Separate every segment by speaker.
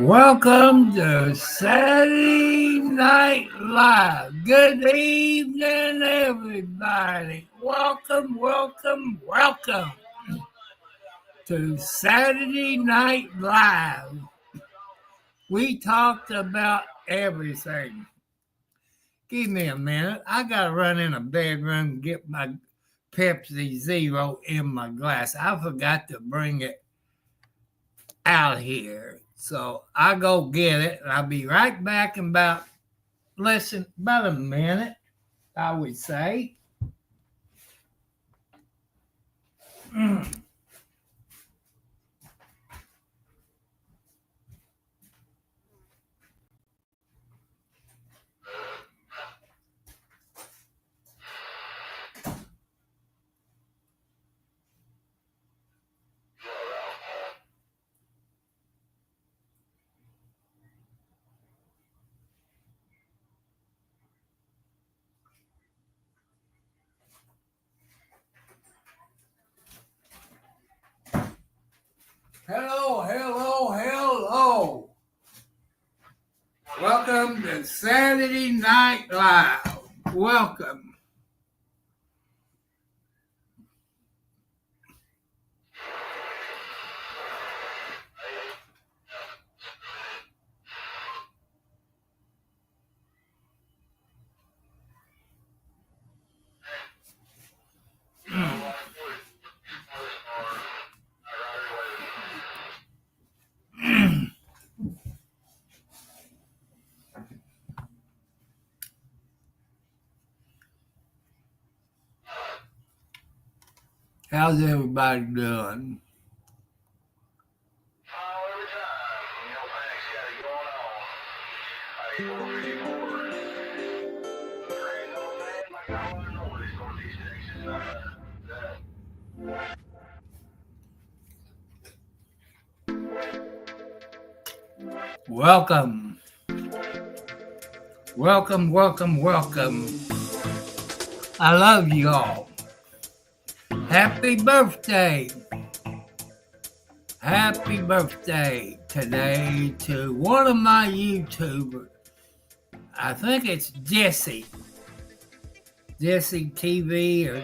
Speaker 1: Welcome to Saturday Night Live. Good evening, everybody. Welcome to Saturday Night Live. We talked about everything. Give me a minute. I got to run in a bedroom and get my Pepsi Zero in my glass. I forgot to bring it out here. So I go get it, and I'll be right back in about a minute, I would say. Hello. Welcome to Saturday Night Live. Welcome. How's everybody doing? Welcome. I love you all. Happy birthday today to one of my YouTubers. I think it's Jesse TV, or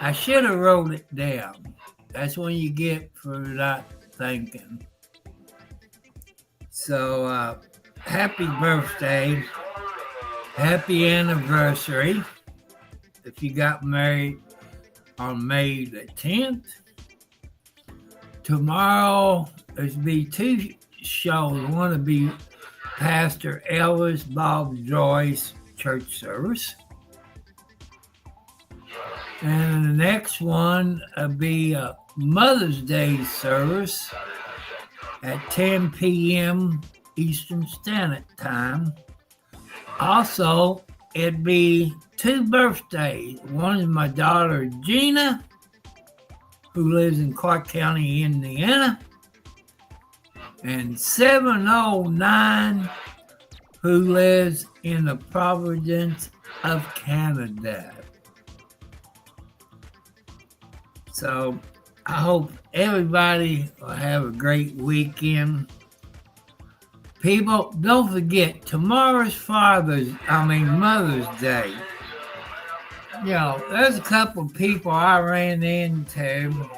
Speaker 1: I should have wrote it down. That's what you get for not thinking. So, happy birthday. Happy anniversary. If you got married on May the 10th. Tomorrow, there's be two shows. One will be Pastor Elvis Bob Joyce church service. And the next one will be a Mother's Day service at 10 p.m. Eastern Standard Time. Also, it'd be two birthdays. One is my daughter Gina, who lives in Clark County, Indiana, and 709, who lives in the Province of Canada. So I hope everybody will have a great weekend. People, don't forget, tomorrow's Mother's Day. You know, there's a couple of people I ran into.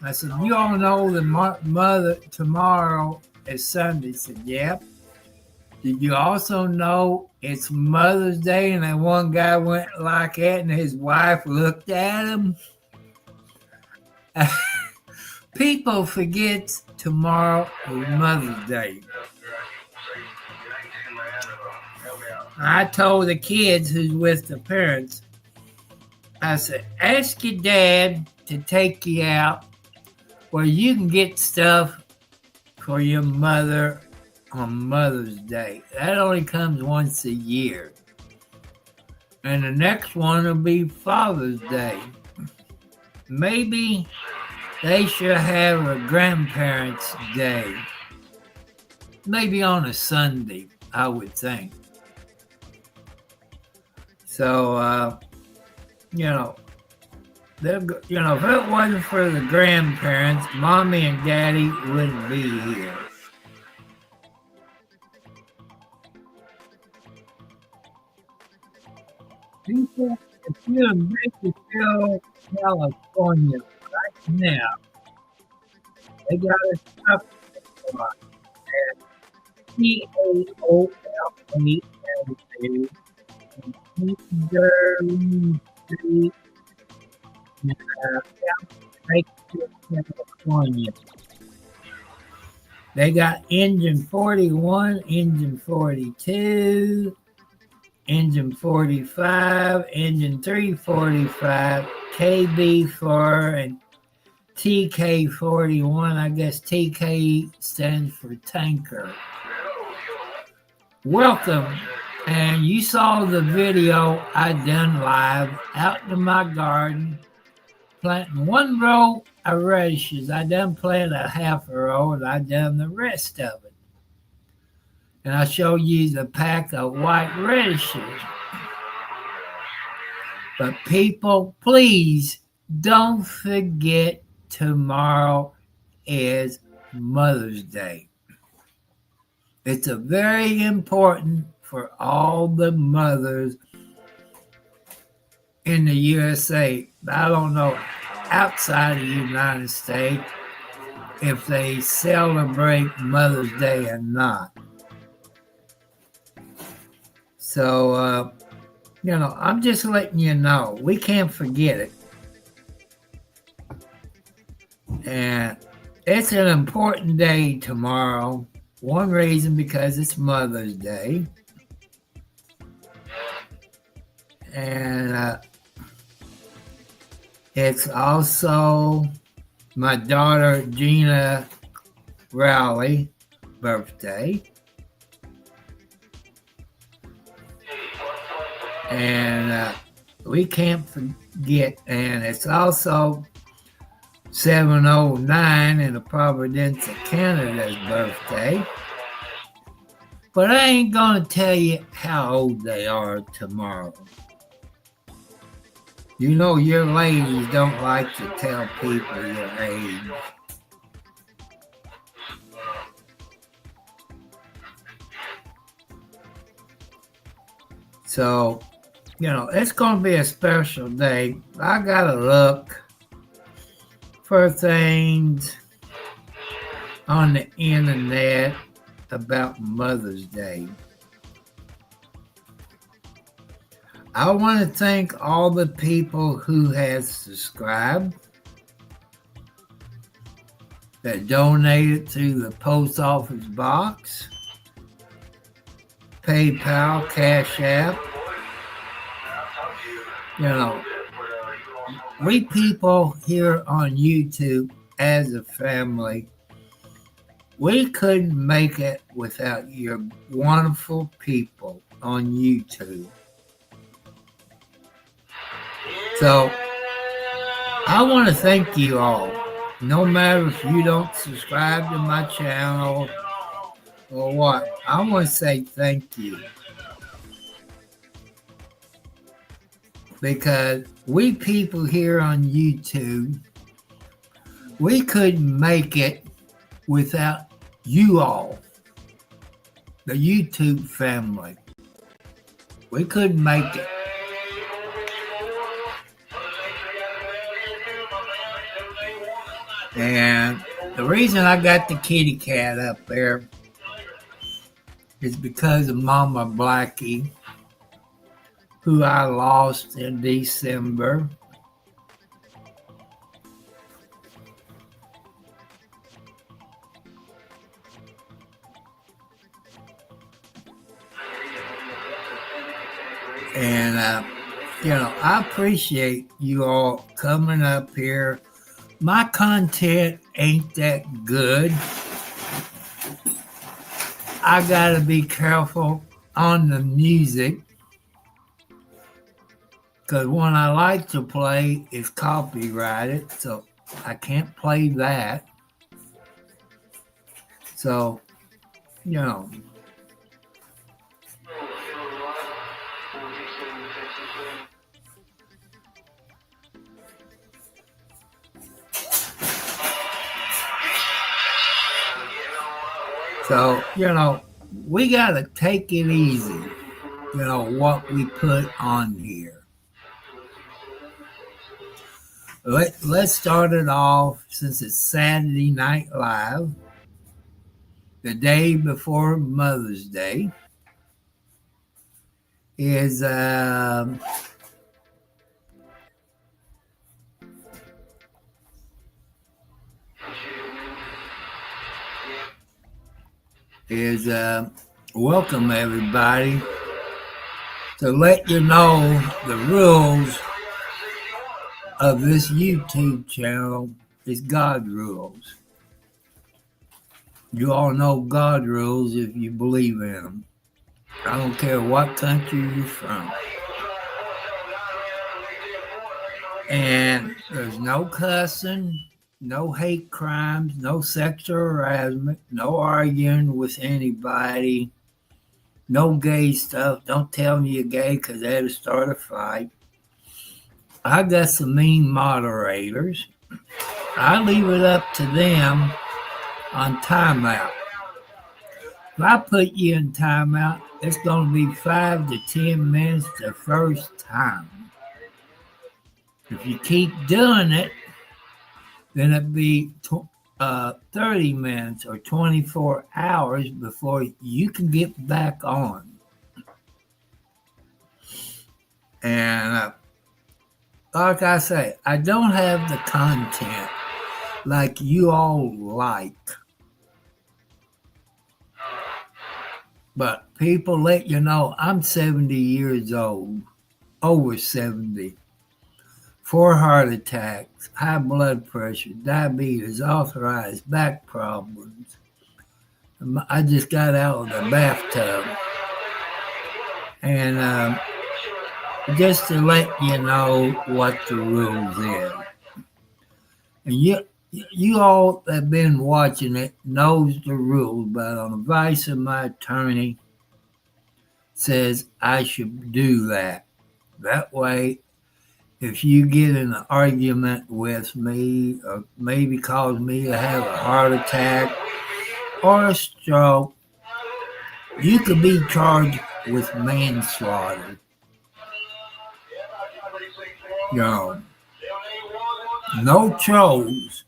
Speaker 1: I said, you all know the mother tomorrow is Sunday. I said, yep. Did you also know it's Mother's Day? And then one guy went like that, and his wife looked at him. People forget tomorrow is Mother's Day. I told the kids who's with the parents, I said, ask your dad to take you out where you can get stuff for your mother on Mother's Day. That only comes once a year. And the next one will be Father's Day. Maybe they should have a Grandparents' Day. Maybe on a Sunday, I would think. So, if it wasn't for the grandparents, Mommy and Daddy wouldn't be here. People, if you're in Bakersfield, California, right now, they got a stuff spot at TAOLA Avenue in Kingsbury Street, Bakersfield, California. They got engine 41, engine 42, engine 45, engine 345, KB4, and TK41. I guess TK stands for tanker. Welcome. And you saw the video I done live out in my garden planting one row of radishes. I done planted a half a row and I done the rest of it. And I showed you the pack of white radishes. But people, please don't forget tomorrow is Mother's Day. It's a very important for all the mothers in the USA. I don't know outside of the United States if they celebrate Mother's Day or not. So, I'm just letting you know. We can't forget it. And it's an important day tomorrow. One reason, because it's Mother's Day. And it's also my daughter Gina Rowley birthday. And we can't forget, and it's also 709 in the Providence of Canada's birthday. But I ain't gonna tell you how old they are tomorrow. You know your ladies don't like to tell people your age. So, it's going to be a special day. I got to look for things on the internet about Mother's Day. I want to thank all the people who have subscribed, that donated to the post office box, PayPal, Cash App. We people here on YouTube as a family, we couldn't make it without your wonderful people on YouTube. So I want to thank you all. No matter if you don't subscribe to my channel or what, I want to say thank you. Because we people here on YouTube, we couldn't make it without you all, the YouTube family. We couldn't make it. And the reason I got the kitty cat up there is because of Mama Blackie, who I lost in December. And, I appreciate you all coming up here. My content ain't that good. I gotta be careful on the music, because one I like to play is copyrighted, so I can't play that. So, we got to take it easy. what we put on here. Let's start it off, since it's Saturday Night Live, the day before Mother's Day, is welcome everybody, to let you know the rules of this YouTube channel is God rules. You all know God rules if you believe in them. I don't care what country you're from. And there's no cussing, no hate crimes, no sexual harassment, no arguing with anybody, no gay stuff. Don't tell me you're gay, because that'll start a fight. I got some mean moderators. I leave it up to them on timeout. If I put you in timeout, it's going to be 5 to 10 minutes the first time. If you keep doing it, then it'd be 30 minutes or 24 hours before you can get back on. And like I say, I don't have the content like you all like. But people let you know I'm 70 years old, over 70. 4 heart attacks, high blood pressure, diabetes, arthritis, back problems. I just got out of the bathtub. And just to let you know what the rules is. And you all that have been watching it knows the rules, but on advice of my attorney says I should do that. That way, if you get in an argument with me, or maybe cause me to have a heart attack or a stroke, you could be charged with manslaughter. No trolls,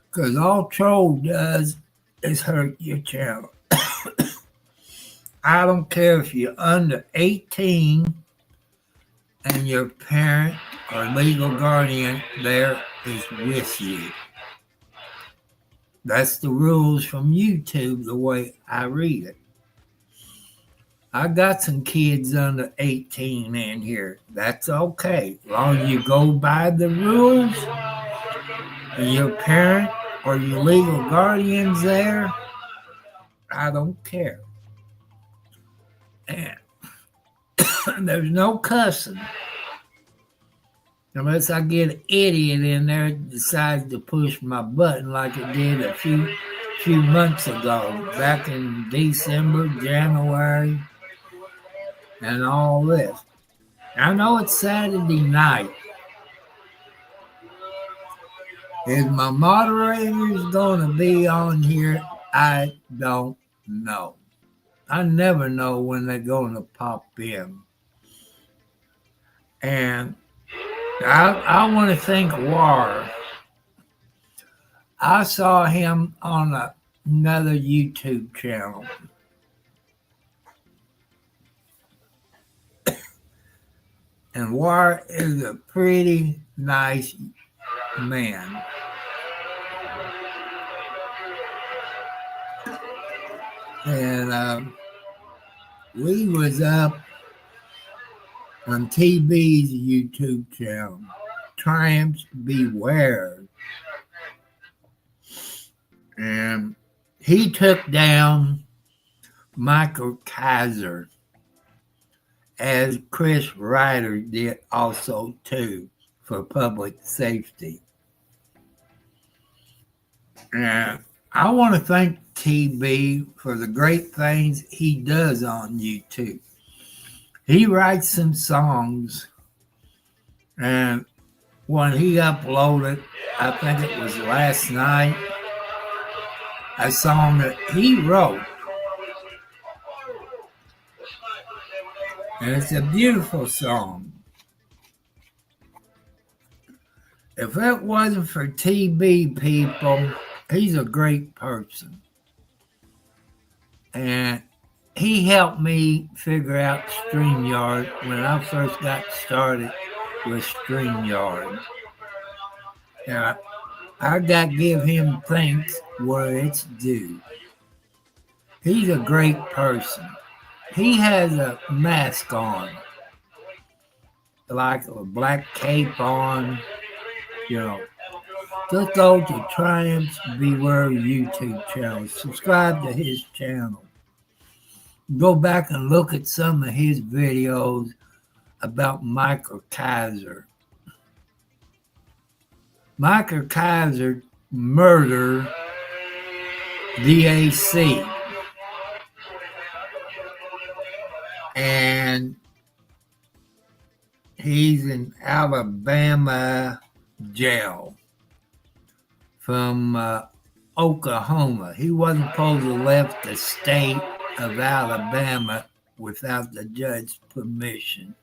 Speaker 1: because all troll does is hurt your channel. I don't care if you're under 18 and your parent or legal guardian there is with you. That's the rules from YouTube, the way I read it. I got some kids under 18 in here. That's okay. As long as you go by the rules and your parent or your legal guardian's there, I don't care. And there's no cussing. Unless I get an idiot in there that decides to push my button like it did a few months ago, back in December, January, and all this. I know it's Saturday night. Is my moderators going to be on here? I don't know. I never know when they're going to pop in. And I want to thank War. I saw him on another YouTube channel. And War is a pretty nice man. And we was up on TB's YouTube channel, Tramps Beware. And he took down Michael Kaiser, as Chris Ryder did also too, for public safety. And I want to thank TB for the great things he does on YouTube. He writes some songs, and when he uploaded, I think it was last night, a song that he wrote. And it's a beautiful song. If it wasn't for TB, people, he's a great person. And he helped me figure out StreamYard when I first got started with StreamYard. And I got to give him thanks where it's due. He's a great person. He has a mask on, like a black cape on, you know. Just go to Triumph's Beware YouTube channel. Subscribe to his channel. Go back and look at some of his videos about Michael Kaiser. Michael Kaiser murdered DAC. And he's in Alabama jail from Oklahoma. He wasn't supposed to have left the state of Alabama without the judge's permission.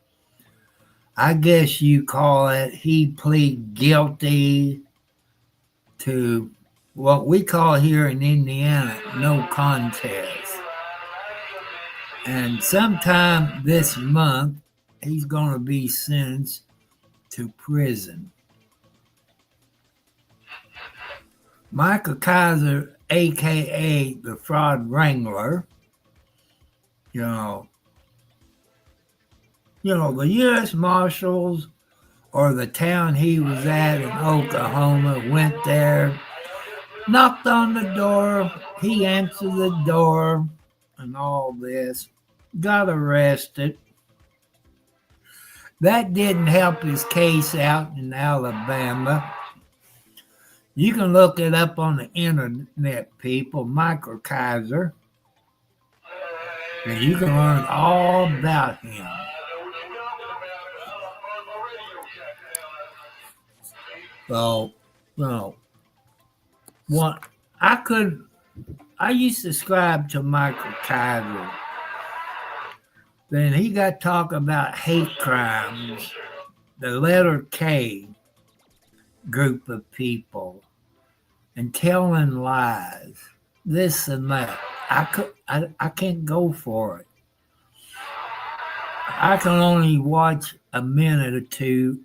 Speaker 1: I guess you call it he pleaded guilty to what we call here in Indiana no contest. And sometime this month, he's going to be sentenced to prison. Michael Kaiser, a.k.a. the Fraud Wrangler, you know, the U.S. Marshals or the town he was at in Oklahoma went there, knocked on the door, he answered the door, and all this. Got arrested. That didn't help his case out in Alabama. You can look it up on the internet, people, Michael Kaiser, and you can learn all about him. So, what I used to subscribe to Michael Kaiser. Then he got talking about hate crimes, the letter K group of people, and telling lies, this and that. I can't go for it. I can only watch a minute or two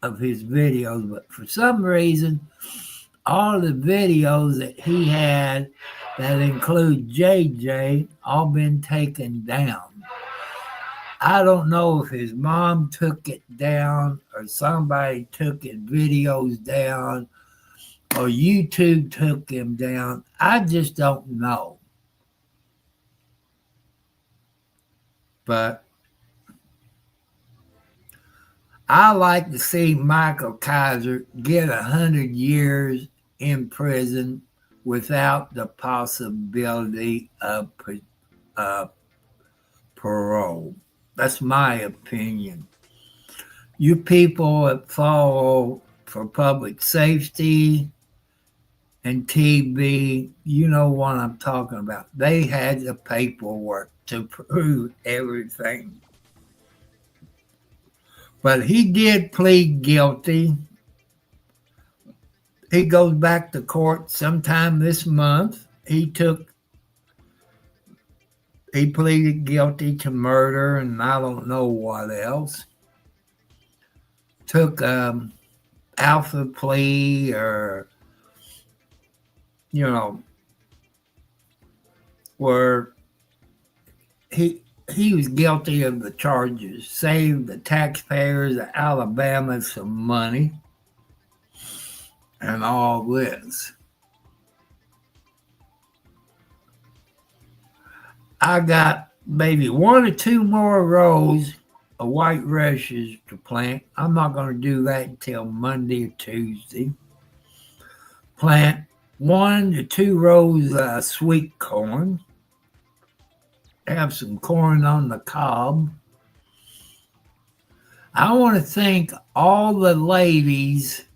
Speaker 1: of his videos, but for some reason, all the videos that he had that include JJ all been taken down. I don't know if his mom took it down or somebody took his videos down or YouTube took him down. I just don't know. But I like to see Michael Kaiser get 100 years in prison without the possibility of parole. That's my opinion. You people that follow for public safety and TB, you know what I'm talking about. They had the paperwork to prove everything. But he did plead guilty. He goes back to court sometime this month. He pleaded guilty to murder and I don't know what else. Took alpha plea or, where he was guilty of the charges, saved the taxpayers of Alabama some money and all this. I got maybe 1 or 2 more rows of white rushes to plant. I'm not going to do that until Monday or Tuesday. Plant 1 to 2 rows of sweet corn. Have some corn on the cob. I want to thank all the ladies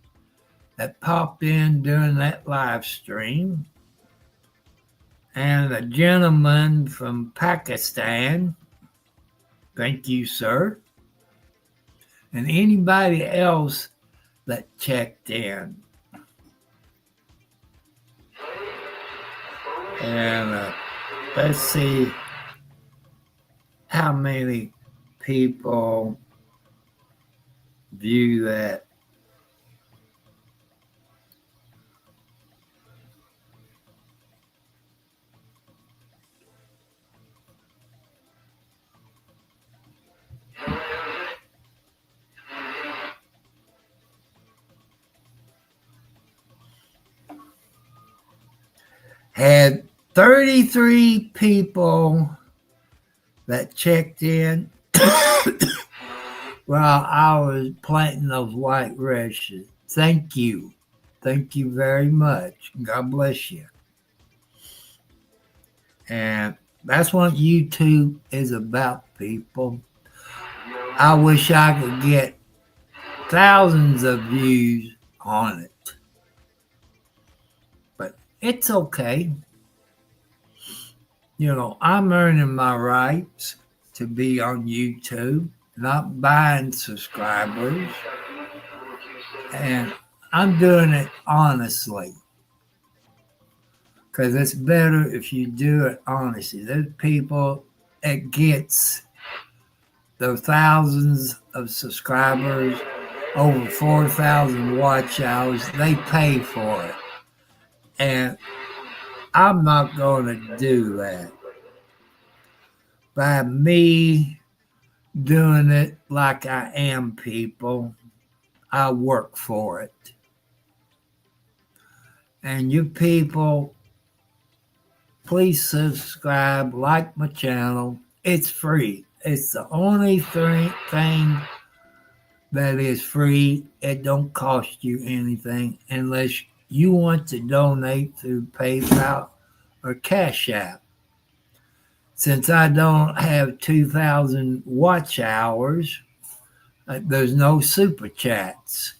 Speaker 1: that popped in during that live stream. And a gentleman from Pakistan Thank you, sir. And anybody else that checked in. And let's see how many people view that. Had 33 people that checked in while I was planting those white rushes. Thank you. Thank you very much. God bless you. And that's what YouTube is about, people. I wish I could get thousands of views on it. But it's okay. You know, I'm earning my rights to be on YouTube, not buying subscribers. And I'm doing it honestly. Because it's better if you do it honestly. There's people that gets the thousands of subscribers, over 4,000 watch hours, they pay for it. And I'm not going to do that. By me doing it like I am, people, I work for it. And you people, please subscribe, like my channel. It's free. It's the only thing that is free. It don't cost you anything unless you want to donate through PayPal or Cash App. Since I don't have 2,000 watch hours, there's no super chats.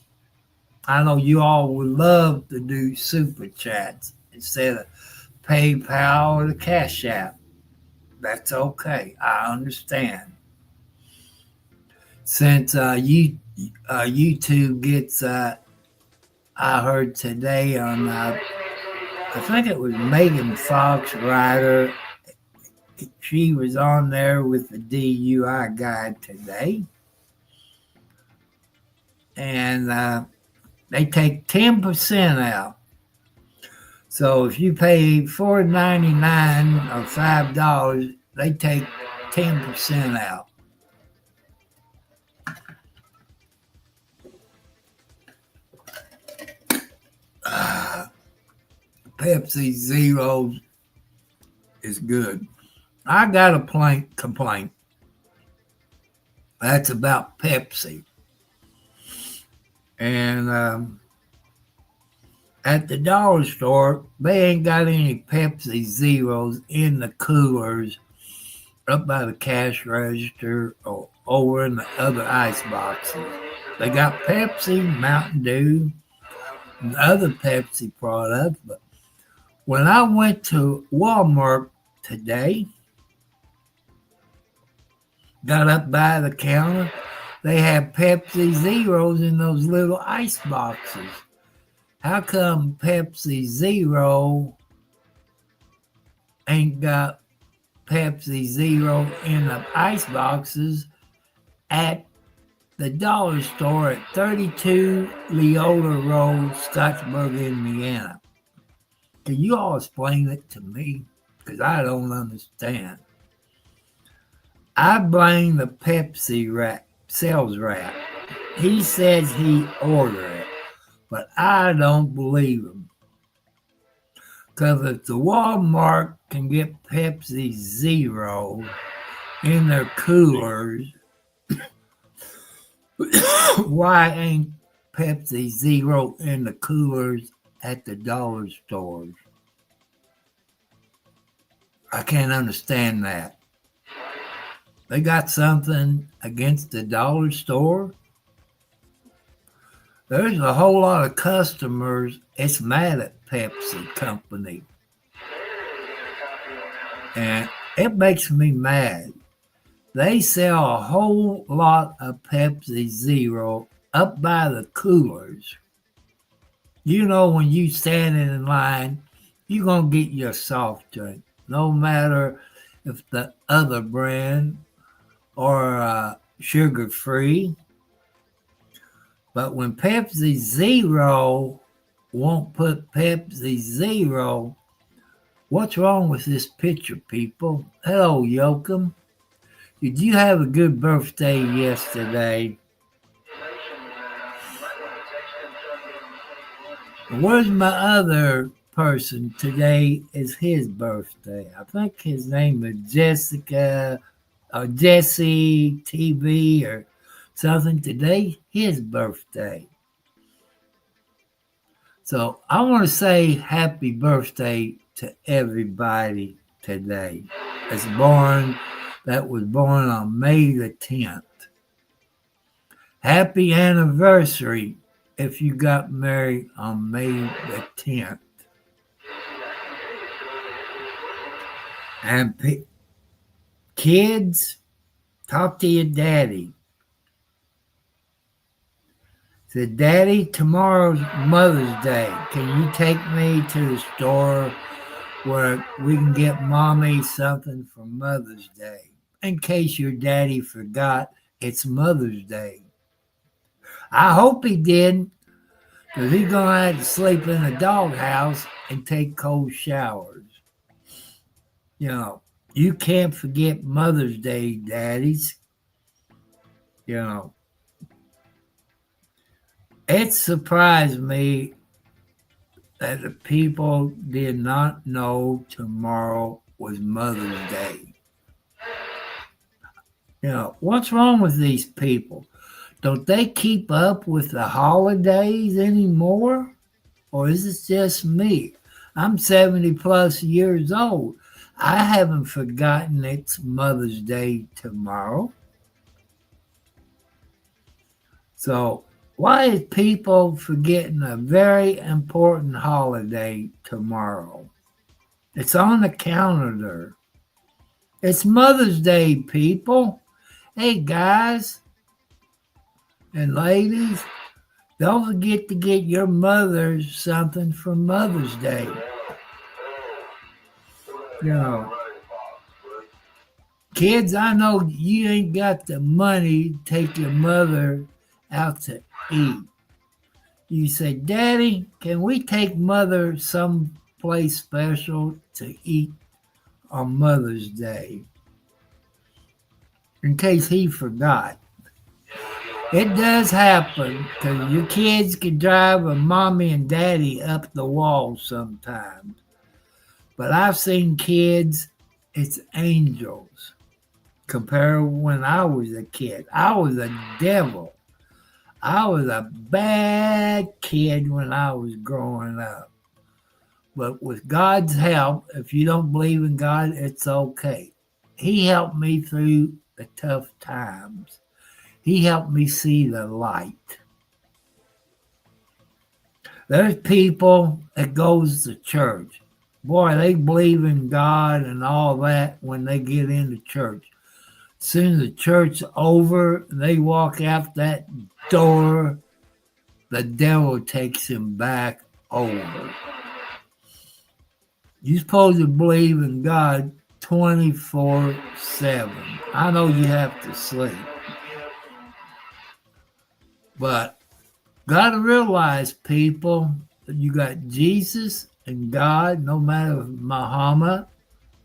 Speaker 1: I know you all would love to do super chats instead of PayPal or the Cash App. That's okay. I understand. Since YouTube gets, I heard today on, I think it was Megan Fox Ryder. She was on there with the DUI guide today. And they take 10% out. So if you pay $4.99 or $5, they take 10% out. Pepsi Zero is good. I got a complaint. That's about Pepsi. And at the dollar store, they ain't got any Pepsi Zeros in the coolers up by the cash register or over in the other ice boxes. They got Pepsi, Mountain Dew, and other Pepsi products. But when I went to Walmart today, got up by the counter, they had Pepsi Zeros in those little ice boxes. How come Pepsi Zero ain't got Pepsi Zero in the ice boxes at the dollar store at 32 Leola Road, Scottsburg, Indiana? Can you all explain it to me? Because I don't understand. I blame the Pepsi sales rep. He says he ordered it, but I don't believe him. Because if the Walmart can get Pepsi Zero in their coolers, why ain't Pepsi Zero in the coolers at the dollar stores? I can't understand that. They got something against the dollar store? There's a whole lot of customers that's mad at Pepsi Company. And it makes me mad They sell a whole lot of Pepsi Zero up by the coolers. You know, when you standing in line, you're going to get your soft drink, no matter if the other brand or sugar free. But when Pepsi Zero won't put Pepsi Zero, what's wrong with this picture, people? Hello, Yoakum. Did you have a good birthday yesterday? Where's my other person? Today is his birthday. I think his name is Jessica or Jesse TV or something. Today, his birthday. So I want to say happy birthday to everybody today that was born on May the 10th. Happy anniversary if you got married on May the 10th. And kids, talk to your daddy. Say, Daddy, tomorrow's Mother's Day. Can you take me to the store where we can get Mommy something for Mother's Day? In case your daddy forgot, it's Mother's Day. I hope he didn't, because he's going to have to sleep in a doghouse and take cold showers. You know, you can't forget Mother's Day, daddies. You know, it surprised me that the people did not know tomorrow was Mother's Day. You know, what's wrong with these people? Don't they keep up with the holidays anymore? Or is it just me? I'm 70 plus years old. I haven't forgotten it's Mother's Day tomorrow. So why is people forgetting a very important holiday tomorrow? It's on the calendar. It's Mother's Day, people. Hey, guys and ladies, don't forget to get your mothers something for Mother's Day. You know, kids, I know you ain't got the money to take your mother out to eat. You say, Daddy, can we take Mother someplace special to eat on Mother's Day? In case he forgot. It does happen because your kids can drive a mommy and daddy up the wall sometimes. But I've seen kids, it's angels compared when I was a kid. I was a devil. I was a bad kid when I was growing up. But with God's help, if you don't believe in God, it's okay. He helped me through the tough times. He helped me see the light. There's people that goes to church. Boy, they believe in God and all that when they get into church. As soon as the church's over, they walk out that door, the devil takes him back over. You're supposed to believe in God 24/7. I know you have to sleep. But gotta realize, people, that you got Jesus and God, no matter if Muhammad,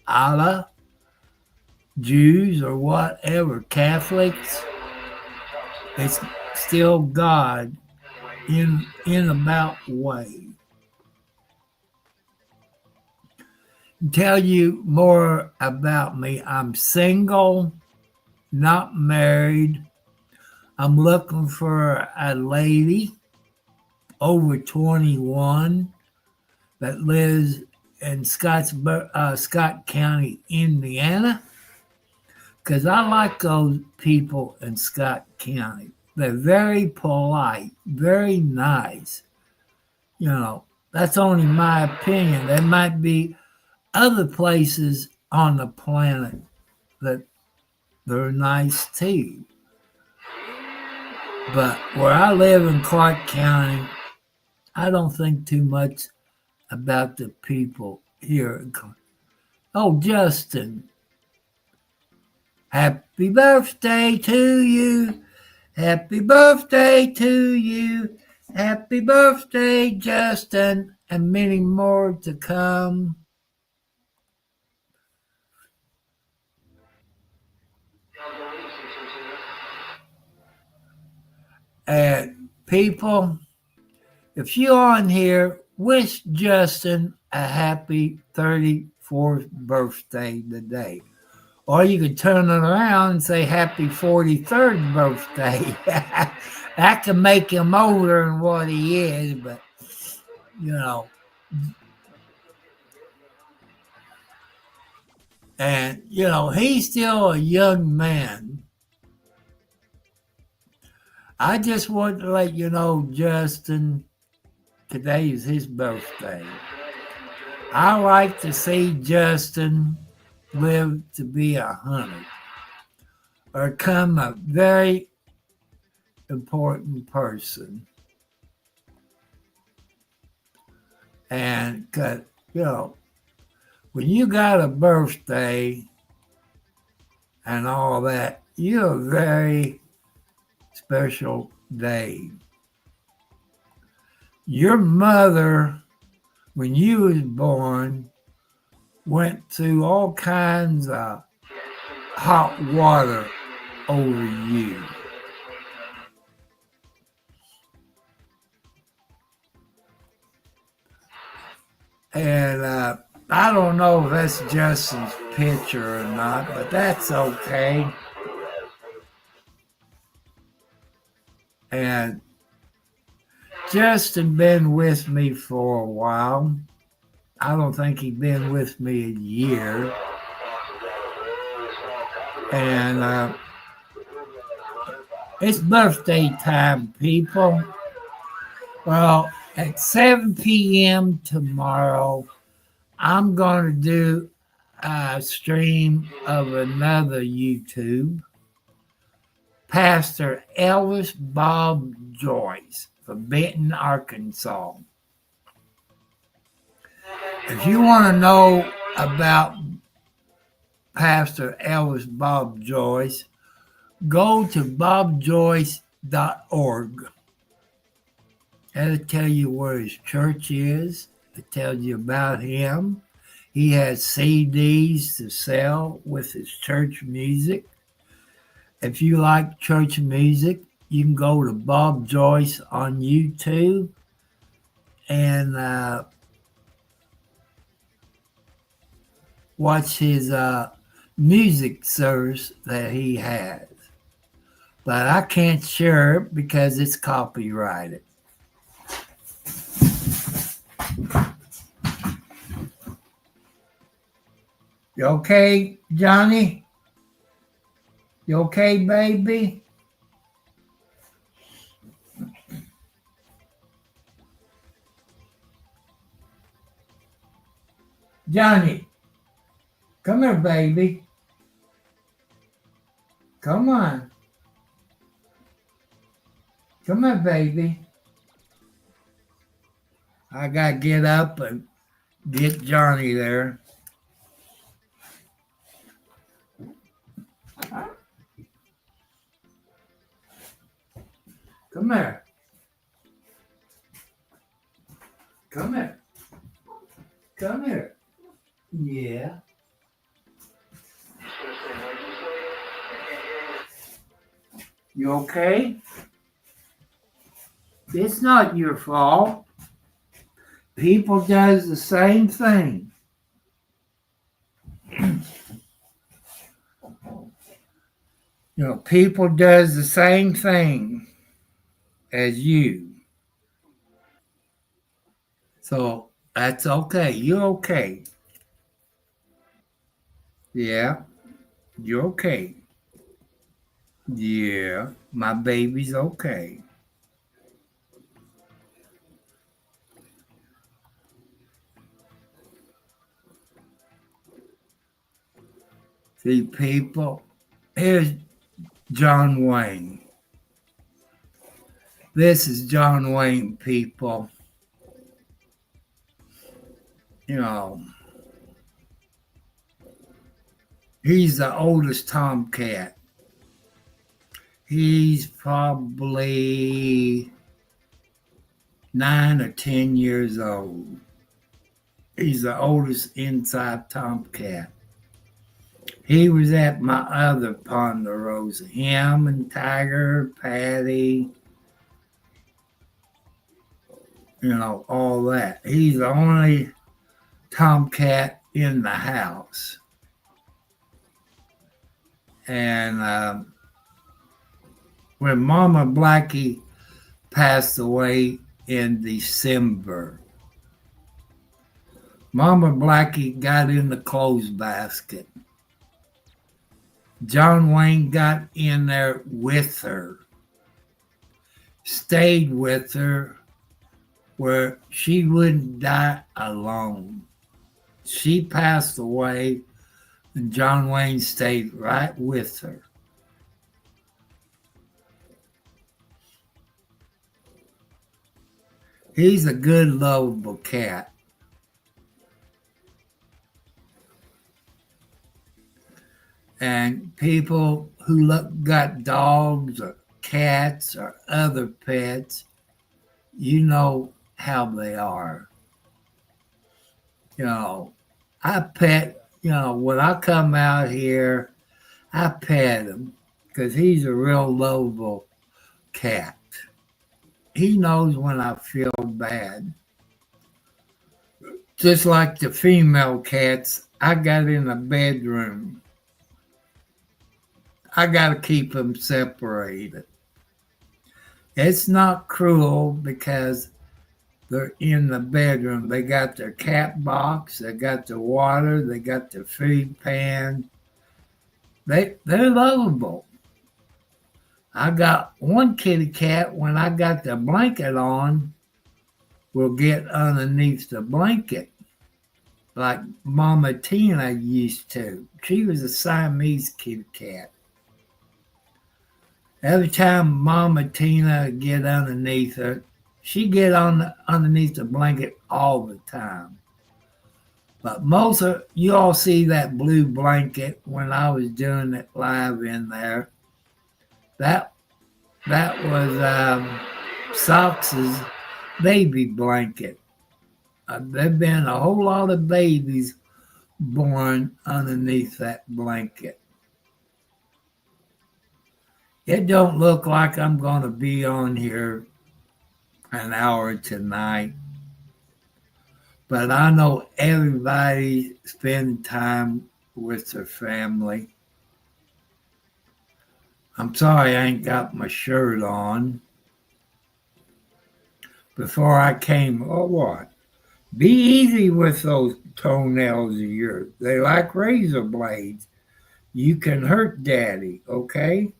Speaker 1: Allah, Jews, or whatever, Catholics, it's still God in about way. Tell you more about me. I'm single, not married. I'm looking for a lady over 21 that lives in Scott County, Indiana, because I like those people in Scott County. They're very polite, very nice. You know, that's only my opinion. There might be other places on the planet that they're nice too. But where I live in Clark County, I don't think too much about the people here. Oh, Justin, happy birthday to you. Happy birthday to you. Happy birthday, Justin, and many more to come. And people, if you're on here, wish Justin a happy 34th birthday today. Or you could turn it around and say happy 43rd birthday. That can make him older than what he is, but you know. And you know, he's still a young man. I just want to let you know, Justin, today is his birthday. I like to see Justin live to be 100 or become a very important person. And, you know, when you got a birthday and all that, you're a very special day. Your mother, when you was born, went through all kinds of hot water over you. And I don't know if that's Justin's picture or not, but that's okay. And Justin been with me for a while. I don't think he's been with me a year. And it's birthday time, people. Well, at 7 p.m. tomorrow, I'm going to do a stream of another YouTube. Pastor Elvis Bob Joyce from Benton, Arkansas. If you want to know about Pastor Elvis Bob Joyce, go to bobjoyce.org. That'll tell you where his church is. It tells you about him. He has CDs to sell with his church music. If you like church music, you can go to Bob Joyce on YouTube and watch his music service that he has. But I can't share it because it's copyrighted. You okay, Johnny? You okay, baby? Johnny, come here, baby. Come on. Come here, baby. I gotta get up and get Johnny there. Come here. Come here. Come here. Yeah. You okay? It's not your fault. People does the same thing. You know, people does the same thing as you. So that's okay. You're okay. Yeah, you're okay. Yeah, my baby's okay. See, people, Here's John Wayne. This is John Wayne, people. You know, he's the oldest tomcat. He's probably 9 or 10 years old. He's the oldest inside tomcat. He was at my other Ponderosa. Him and Tiger, Patty, all that. He's the only tomcat in the house. And when Mama Blackie passed away in December, Mama Blackie got in the clothes basket. John Wayne got in there with her, stayed with her where she wouldn't die alone. She passed away and John Wayne stayed right with her. He's a good, lovable cat. And people who got dogs or cats or other pets, you know how they are. I pet, when I come out here, I pet him because he's a real lovable cat. He knows when I feel bad. Just like the female cats, I got in a bedroom. I got to keep them separated. It's not cruel because they're in the bedroom. They got their cat box, they got the water, they got the feed pan. They're lovable. I got one kitty cat, when I got the blanket on, will get underneath the blanket like Mama Tina used to. She was a Siamese kitty cat. Every time Mama Tina would get underneath her, she'd get underneath the blanket all the time. But most of you all see that blue blanket when I was doing it live in there. That was Sox's baby blanket. There've been a whole lot of babies born underneath that blanket. It don't look like I'm going to be on here an hour tonight, but I know everybody spend time with their family. I'm sorry I ain't got my shirt on. Before I came, what? Be easy with those toenails of yours. They like razor blades. You can hurt Daddy, okay?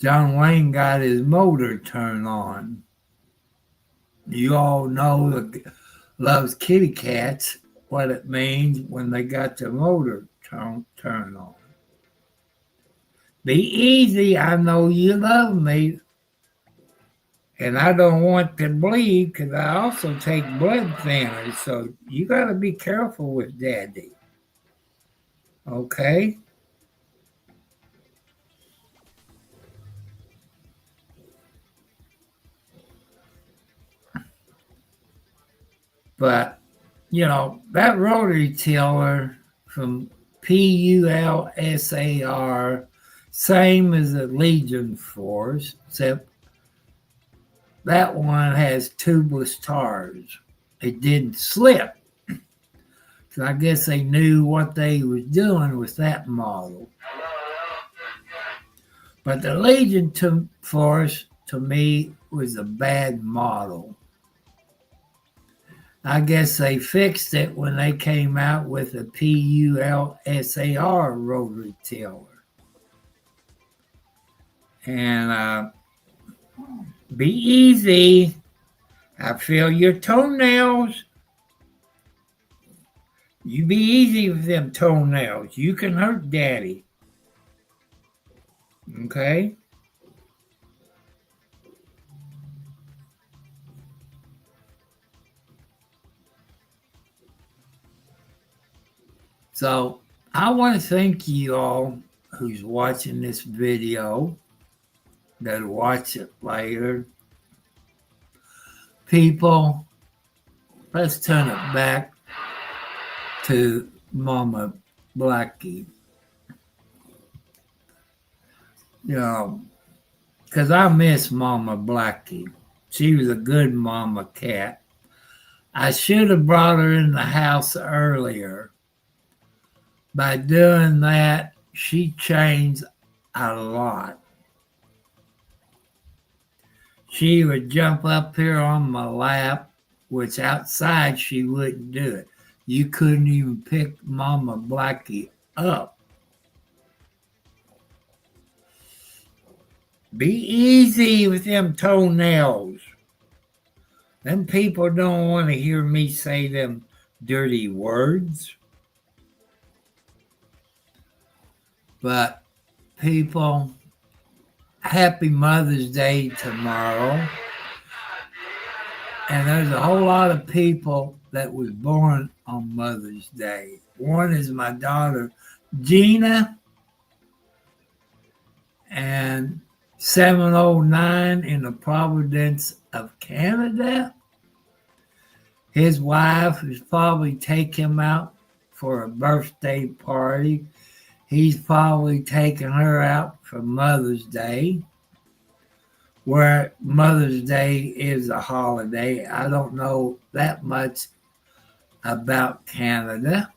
Speaker 1: John Wayne got his motor turned on. You all know that loves kitty cats, what it means when they got the motor turned on. Be easy, I know you love me. And I don't want to bleed because I also take blood thinners. So you got to be careful with Daddy. Okay? But, that rotary tiller from PULSAR, same as the Legion Force, except that one has tubeless tires. It didn't slip. So I guess they knew what they was doing with that model. But the Legion Force, to me, was a bad model. I guess they fixed it when they came out with the PULSAR rotary tiller. And be easy. I feel your toenails. You be easy with them toenails. You can hurt daddy. Okay? So I want to thank you all who's watching this video, that'll watch it later. People, let's turn it back to Mama Blackie. You know, because I miss Mama Blackie. She was a good mama cat. I should have brought her in the house earlier. By doing that, she changed a lot. She would jump up here on my lap, which outside she wouldn't do it. You couldn't even pick Mama Blackie up. Be easy with them toenails. Them people don't want to hear me say them dirty words. But people, happy Mother's Day tomorrow. And there's a whole lot of people that was born on Mother's Day. One is my daughter, Gina, and 709 in the Providence of Canada. His wife has probably taken him out for a birthday party. He's probably taken her out for Mother's Day, where Mother's Day is a holiday. I don't know that much about Canada.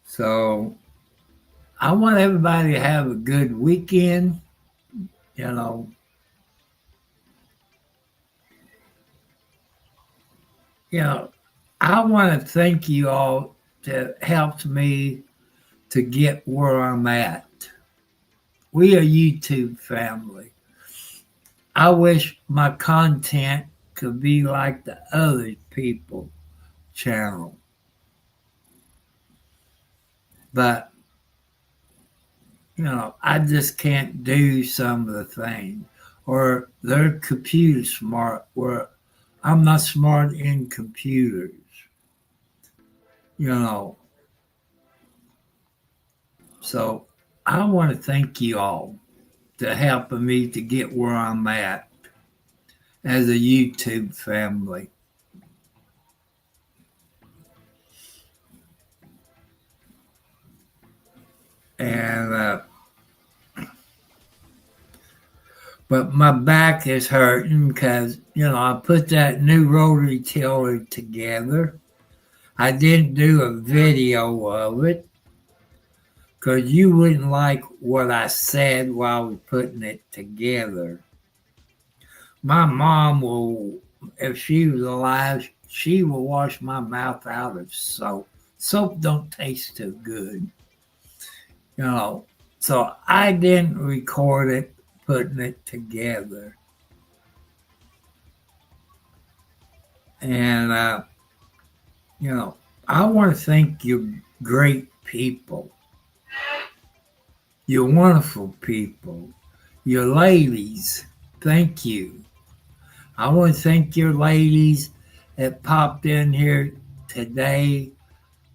Speaker 1: So I want everybody to have a good weekend, you know. I want to thank you all that helped me to get where I'm at. We are YouTube family. I wish my content could be like the other people channel. But, I just can't do some of the things. Or they're computer smart, where I'm not smart in computers. So I want to thank you all to helping me to get where I'm at as a YouTube family. And but my back is hurting because I put that new rotary tiller together. I didn't do a video of it because you wouldn't like what I said while I was putting it together. My mom will, if she was alive, she will wash my mouth out of soap. Soap don't taste too good. So I didn't record it putting it together. And, I want to thank you great people. You're wonderful people. Your ladies, thank you. I want to thank your ladies that popped in here today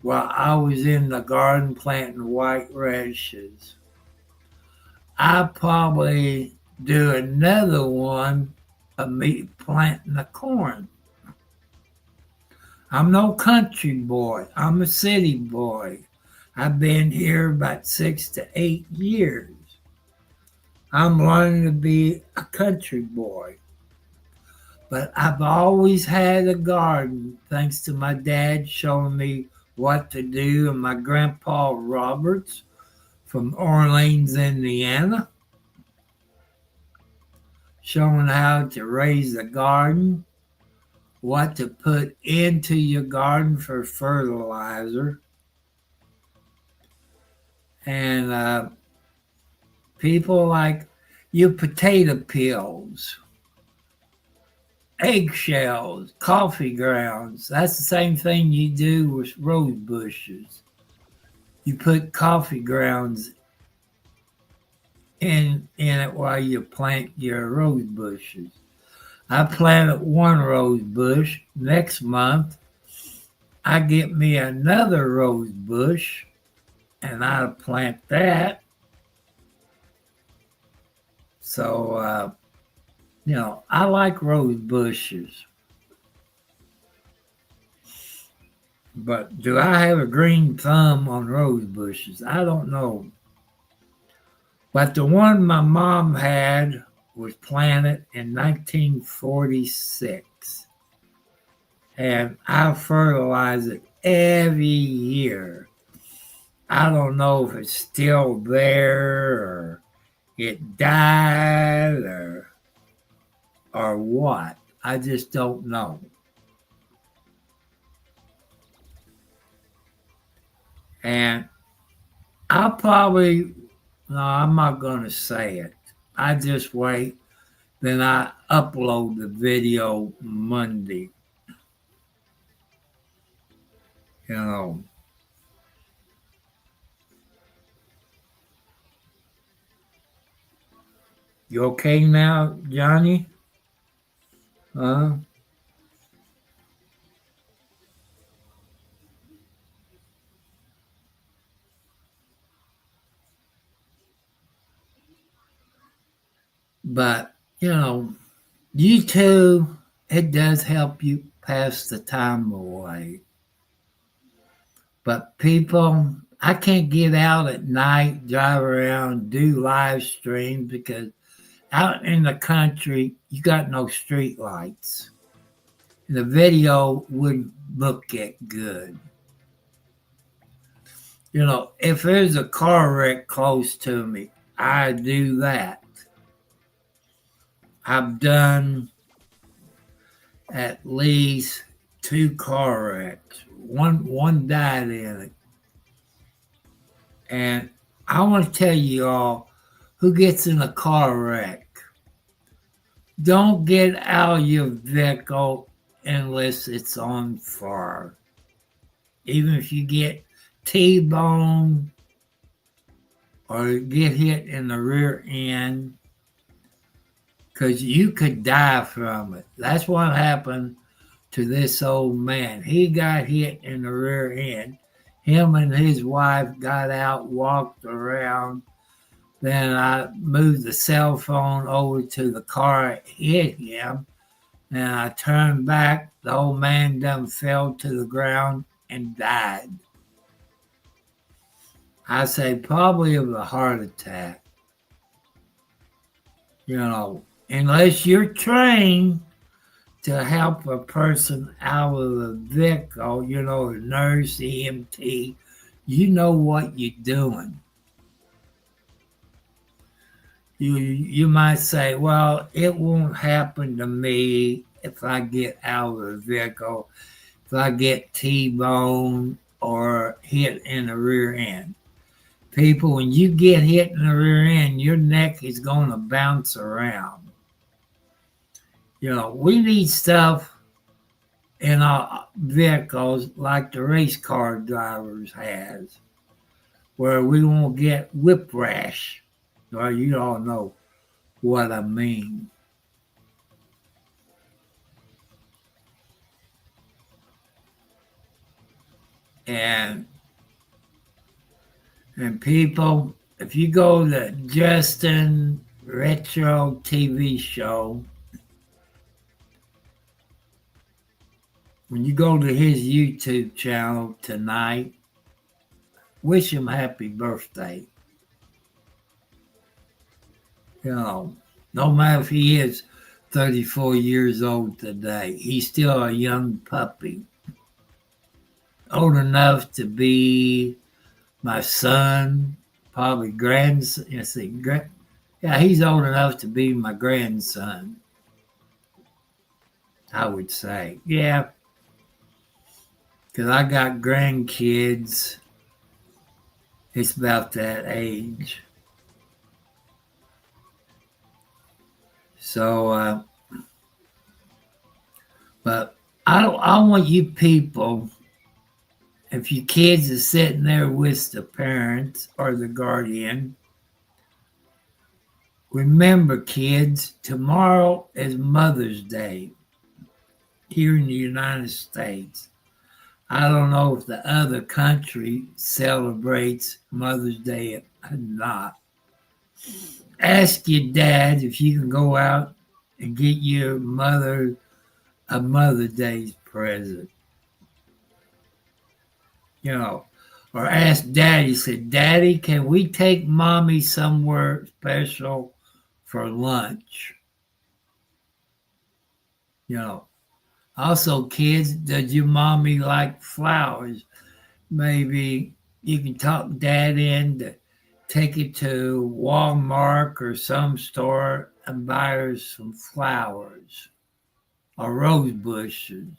Speaker 1: while I was in the garden planting white radishes. I'll probably do another one of me planting the corn. I'm no country boy. I'm a city boy. I've been here about 6 to 8 years. I'm learning to be a country boy. But I've always had a garden thanks to my dad showing me what to do and my grandpa Roberts from Orleans, Indiana, showing how to raise a garden, what to put into your garden for fertilizer. And people like your potato peels. eggshells, coffee grounds. That's the same thing you do with rose bushes. You put coffee grounds in it while you plant your rose bushes. I planted one rose bush. Next month, I get me another rose bush and I plant that. So, I like rose bushes. But do I have a green thumb on rose bushes? I don't know. But the one my mom had was planted in 1946. And I fertilize it every year. I don't know if it's still there or it died or what. I just don't know. And I'll probably, no, I'm not going to say it. I just wait. Then I upload the video Monday. You know. You okay now, Johnny? Huh? But, YouTube, it does help you pass the time away. But people, I can't get out at night, drive around, do live streams because out in the country, you got no street lights. The video wouldn't look it good. If there's a car wreck close to me, I do that. I've done at least 2 car wrecks. One died in it. And I want to tell you all who gets in a car wreck. Don't get out of your vehicle unless it's on fire. Even if you get T-bone or get hit in the rear end, because you could die from it. That's what happened to this old man. He got hit in the rear end. Him and his wife got out, walked around. Then I moved the cell phone over to the car that hit him. And I turned back. The old man done fell to the ground and died. I say probably of a heart attack. Unless you're trained to help a person out of the vehicle, a nurse, EMT, you know what you're doing. You might say, well, it won't happen to me if I get out of the vehicle, if I get T-bone or hit in the rear end. People, when you get hit in the rear end, your neck is going to bounce around. We need stuff in our vehicles like the race car drivers has, where we won't get whiplash. Well, you all know what I mean. And people, if you go to Justin Retro TV show, when you go to his YouTube channel tonight, wish him happy birthday. No matter if he is 34 years old today, he's still a young puppy. Old enough to be my son, probably grandson. Yeah, he's old enough to be my grandson, I would say. Yeah, because I got grandkids. It's about that age. So, But I want you people, if your kids are sitting there with the parents or the guardian, remember, kids, tomorrow is Mother's Day here in the United States. I don't know if the other country celebrates Mother's Day or not. Ask your dad if you can go out and get your mother a Mother's Day present. Or ask daddy, said, Daddy, can we take mommy somewhere special for lunch? Also, kids, does your mommy like flowers? Maybe you can talk dad in to take it to Walmart or some store and buy her some flowers or rose bushes.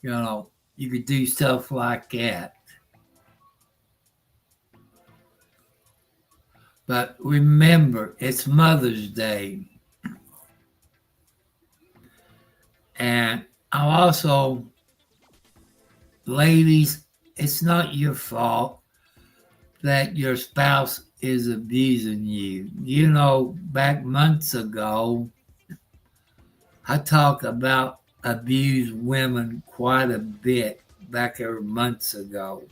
Speaker 1: You could do stuff like that. But remember, it's Mother's Day. And I'm also, ladies, it's not your fault that your spouse is abusing you. Back months ago, I talked about abused women quite a bit back there months ago.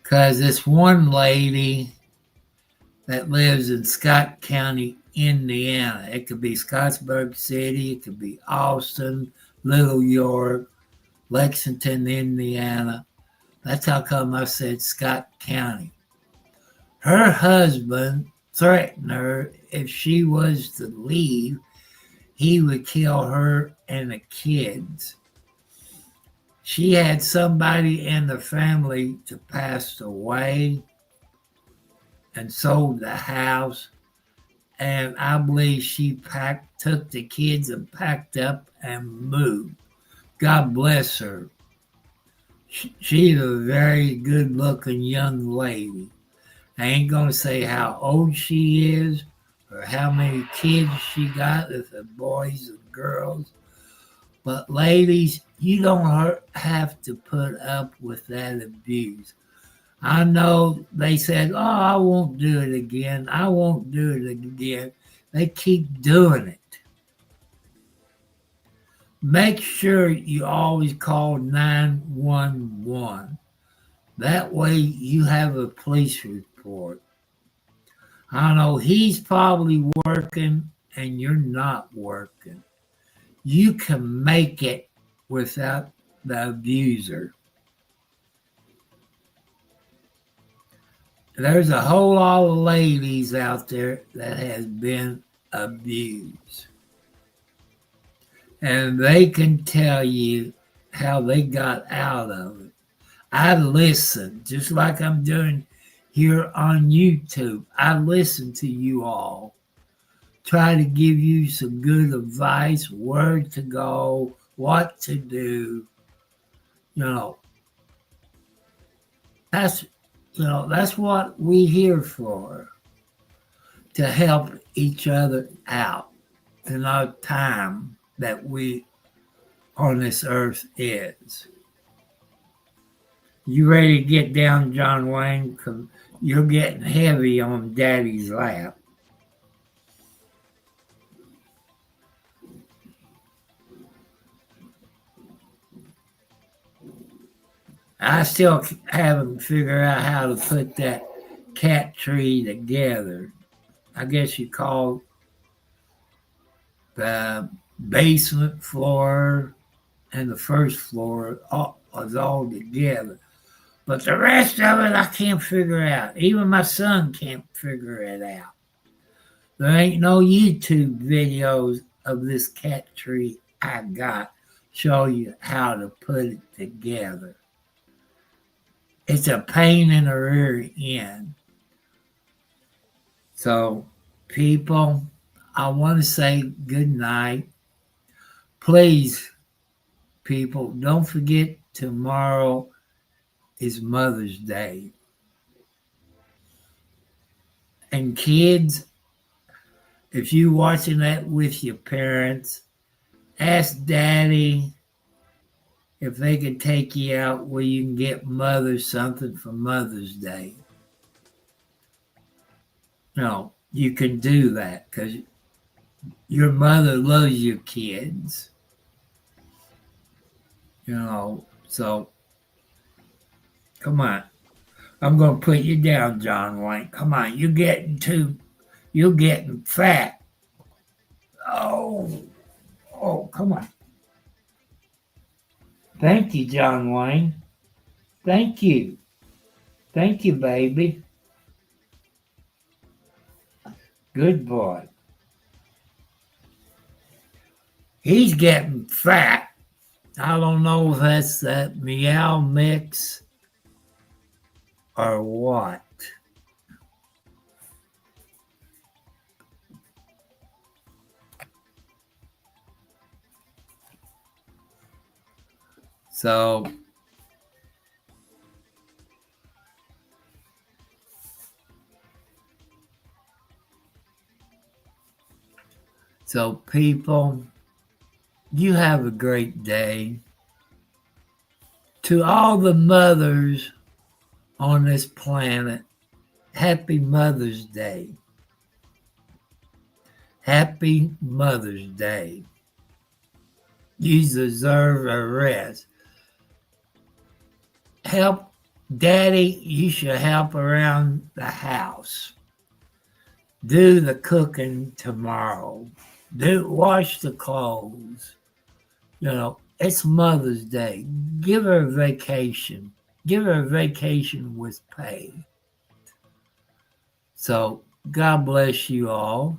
Speaker 1: Because this one lady that lives in Scott County, Indiana. It could be Scottsburg City, it could be Austin, Little York, Lexington, Indiana. That's how come I said Scott County. Her husband threatened her if she was to leave, he would kill her and the kids. She had somebody in the family to pass away and sold the house. And I believe she took the kids and packed up and moved. God bless her. She's a very good-looking young lady. I ain't going to say how old she is or how many kids she got, if they're boys or girls. But ladies, you don't have to put up with that abuse. I know they said, oh, I won't do it again. I won't do it again. They keep doing it. Make sure you always call 911. That way you have a police report. I know he's probably working and you're not working. You can make it without the abuser. There's a whole lot of ladies out there that has been abused. And they can tell you how they got out of it. I listen, just like I'm doing here on YouTube. I listen to you all. Try to give you some good advice, where to go, what to do. That's what we're here for, to help each other out in our time that we on this earth is. You ready to get down, John Wayne? Because you're getting heavy on Daddy's lap. I still haven't figured out how to put that cat tree together. I guess you call the basement floor and the first floor was all together. But the rest of it, I can't figure out. Even my son can't figure it out. There ain't no YouTube videos of this cat tree I got show you how to put it together. It's a pain in the rear end. So, people, I want to say good night. Please, people, don't forget tomorrow is Mother's Day. And kids, if you're watching that with your parents, Ask Daddy if they could take you out where you can get Mother something for Mother's Day. No, you can do that because your mother loves your kids. So come on. I'm going to put you down, John Wayne. Come on, you're getting fat. Oh, come on. Thank you, John Wayne. Thank you. Thank you, baby. Good boy. He's getting fat. I don't know if that's that meow mix or what. So people, you have a great day. To all the mothers on this planet, happy Mother's Day. Happy Mother's Day. You deserve a rest. Help, Daddy, you should help around the house. Do the cooking tomorrow. Wash the clothes. It's Mother's Day. Give her a vacation. Give her a vacation with pay. So God bless you all.